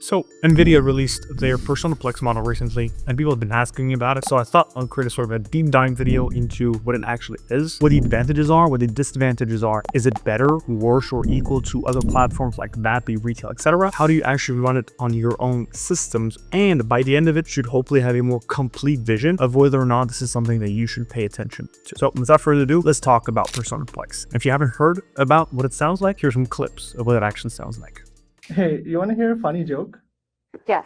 So NVIDIA released their PersonaPlex model recently, and people have been asking me about it, so I thought I'd create a sort of a deep dive video into what it actually is, what the advantages are, what the disadvantages are. Is it better, worse, or equal to other platforms like that, be retail, etc.? How do you actually run it on your own systems? And by the end of it, should hopefully have a more complete vision of whether or not this is something that you should pay attention to. So without further ado, let's talk about PersonaPlex. If you haven't heard about what it sounds like, here's some clips of what it actually sounds like. Hey, you want to hear a funny joke? Yes.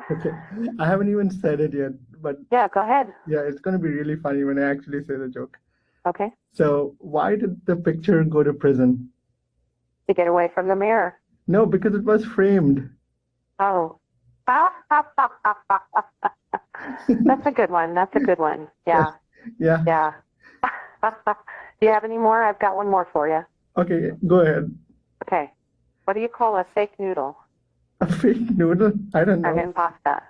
Okay, I haven't even said it yet, but Yeah, go ahead. yeah, it's going to be really funny when I actually say the joke. Okay. So, why did the picture go to prison? To get away from the mirror. No, because it was framed. Oh. That's a good one. That's a good one. Yeah. Yeah. Yeah. Do you have any more? I've got one more for you. Okay, go ahead. Okay. What do you call a fake noodle? A fake noodle? I don't know. Argan pasta.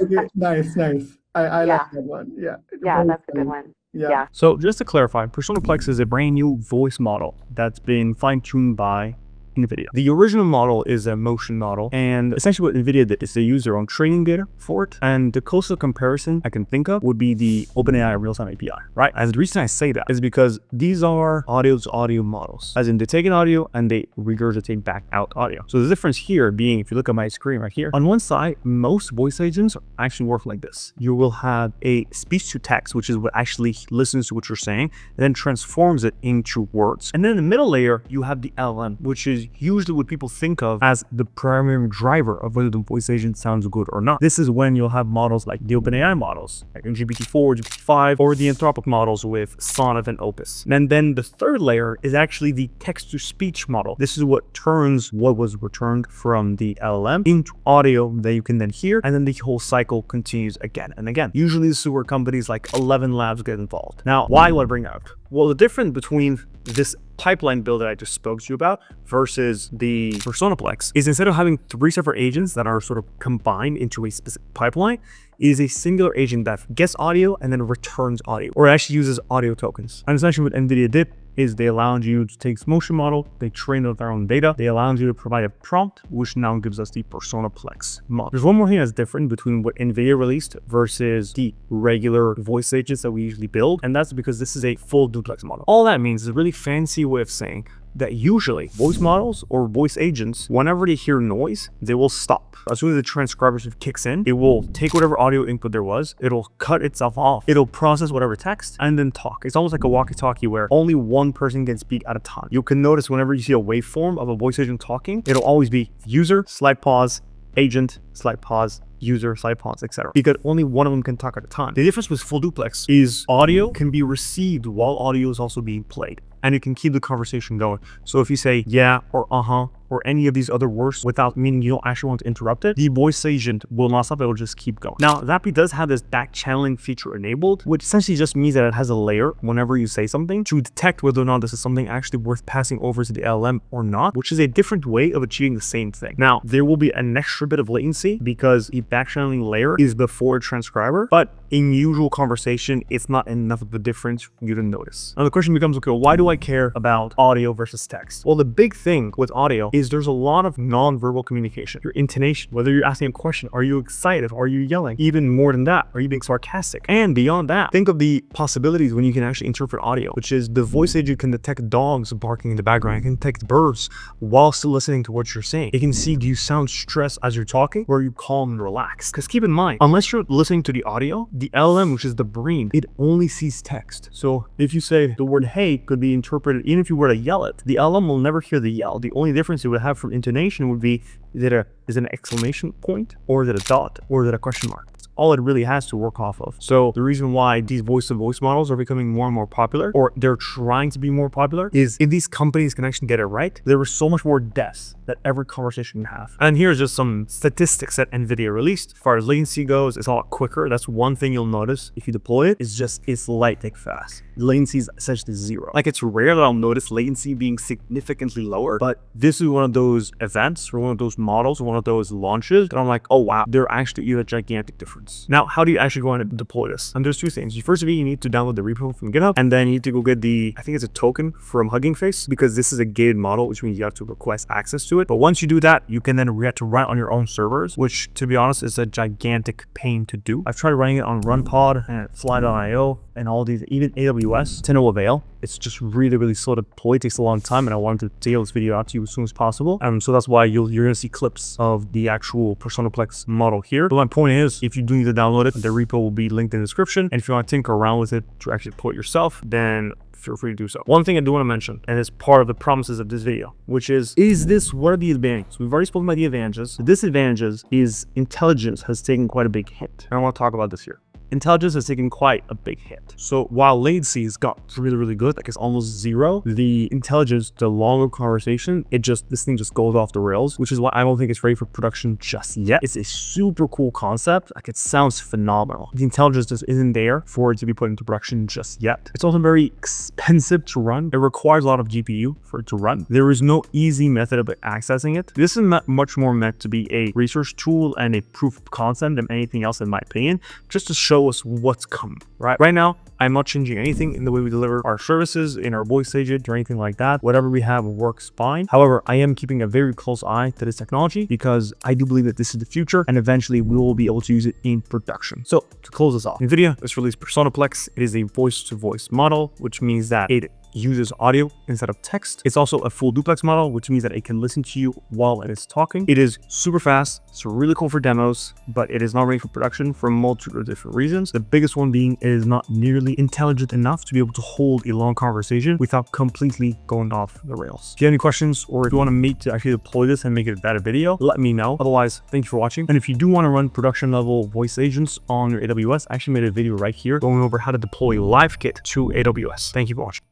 Okay, nice. I Yeah. like that one. Yeah. Yeah, Very that's a funny. good one. Yeah. Yeah. So just to clarify, PersonaPlex is a brand new voice model that's been fine-tuned by NVIDIA. The original model is a motion model, and essentially what NVIDIA did is they use their own training data for it. And the closest comparison I can think of would be the OpenAI real-time API, right? And the reason I say that is because these are audio-to-audio models, as in they take an audio and they regurgitate back out audio. So the difference here being, if you look at my screen right here, on one side, most voice agents actually work like this. You will have a speech-to-text, which is what actually listens to what you're saying, and then transforms it into words. And then in the middle layer, you have the LLM, which is usually what people think of as the primary driver of whether the voice agent sounds good or not. This is when you'll have models like the OpenAI models, like GPT-4, GPT-5, or the Anthropic models with Sonnet and Opus. And then the third layer is actually the text-to-speech model. This is what turns what was returned from the LLM into audio that you can then hear, and then the whole cycle continues again and again. Usually this is where companies like 11 Labs get involved. Now, why do I bring up? Well, the difference between this pipeline build that I just spoke to you about versus the PersonaPlex is, instead of having 3 separate agents that are sort of combined into a specific pipeline, it is a singular agent that gets audio and then returns audio, or actually uses audio tokens. And essentially what NVIDIA did is they allowed you to take this motion model, they trained it with their own data, they allowed you to provide a prompt, which now gives us the PersonaPlex model. There's one more thing that's different between what NVIDIA released versus the regular voice agents that we usually build, and that's because this is a full duplex model. All that means is a really fancy way of saying that usually voice models or voice agents, whenever they hear noise, they will stop. As soon as the transcribership kicks in, it will take whatever audio input there was, it'll cut itself off, it'll process whatever text, and then talk. It's almost like a walkie-talkie where only one person can speak at a time. You can notice whenever you see a waveform of a voice agent talking, it'll always be user, slight pause, agent, slight pause, user, slight pause, etc. Because only one of them can talk at a time. The difference with full duplex is audio can be received while audio is also being played, and you can keep the conversation going. So if you say yeah or uh-huh or any of these other words without meaning you don't actually want to interrupt it, the voice agent will not stop, it will just keep going. Now, Zappy does have this back channeling feature enabled, which essentially just means that it has a layer whenever you say something to detect whether or not this is something actually worth passing over to the LLM or not, which is a different way of achieving the same thing. Now, there will be an extra bit of latency because the back channeling layer is before a transcriber, but in usual conversation, it's not enough of a difference for you to notice. Now the question becomes, okay, well, why do I care about audio versus text? Well, the big thing with audio is there's a lot of non-verbal communication. Your intonation, whether you're asking a question, are you excited? Are you yelling? Even more than that, are you being sarcastic? And beyond that, think of the possibilities when you can actually interpret audio, which is the voice agent can detect dogs barking in the background, it can detect birds while still listening to what you're saying. It can see, do you sound stressed as you're talking, or are you calm and relaxed? Because keep in mind, unless you're listening to the audio, the LLM, which is the brain, it only sees text. So if you say the word hey could be interpreted, even if you were to yell it, the LLM will never hear the yell. The only difference it would have from intonation would be, is it an exclamation point, or is it a dot, or is it a question mark? That's all it really has to work off of. So the reason why these voice-to-voice models are becoming more and more popular, or they're trying to be more popular, is if these companies can actually get it right, there is so much more depth that every conversation can have. And here's just some statistics that NVIDIA released. As far as latency goes, it's a lot quicker. That's one thing you'll notice if you deploy it. It's lightning fast. Latency is essentially 0. Like, it's rare that I'll notice latency being significantly lower, but this is one of those events or one of those models, one of those launches that I'm like, oh wow, there actually is a gigantic difference. agents. Now, how do you actually go and deploy this? And there's two things. First of all, you need to download the repo from GitHub, and then you need to go get the, I think it's a token from Hugging Face, because this is a gated model, which means you have to request access to it. But once you do that, you can then have to run it on your own servers, which, to be honest, is a gigantic pain to do. I've tried running it on RunPod and Fly.io and all these, even AWS, to no avail. It's just really, really slow to deploy. It takes a long time, and I wanted to get this video out to you as soon as possible. So that's why you're going to see clips of the actual PersonaPlex model here. But my point is, if you do need to download it, the repo will be linked in the description. And if you want to tinker around with it to actually deploy it yourself, then feel free to do so. One thing I do want to mention, and it's part of the promises of this video, which is this, what are the advantages? We've already spoken about the advantages. The disadvantages is intelligence has taken quite a big hit. And I want to talk about this here. Intelligence has taken quite a big hit. So while latency has got really, really good, like it's almost zero, the intelligence, the longer conversation, this thing just goes off the rails, which is why I don't think it's ready for production just yet. It's a super cool concept. Like, it sounds phenomenal. The intelligence just isn't there for it to be put into production just yet. It's also very expensive to run. It requires a lot of GPU for it to run. There is no easy method of accessing it. This is much more meant to be a research tool and a proof of concept than anything else, in my opinion, just to show us what's coming. Right now, I'm not changing anything in the way we deliver our services, in our voice agent or anything like that. Whatever we have works fine. However, I am keeping a very close eye to this technology because I do believe that this is the future, and eventually we will be able to use it in production. So to close this off, NVIDIA has released PersonaPlex. It is a voice-to-voice model, which means that it uses audio instead of text. It's also a full duplex model, which means that it can listen to you while it is talking. It is super fast. It's really cool for demos, but it is not ready for production for multiple different reasons. The biggest one being it is not nearly intelligent enough to be able to hold a long conversation without completely going off the rails. If you have any questions, or if you want me to actually deploy this and make it a better video, let me know. Otherwise, thank you for watching. And if you do want to run production level voice agents on your AWS, I actually made a video right here going over how to deploy LiveKit to AWS. Thank you for watching.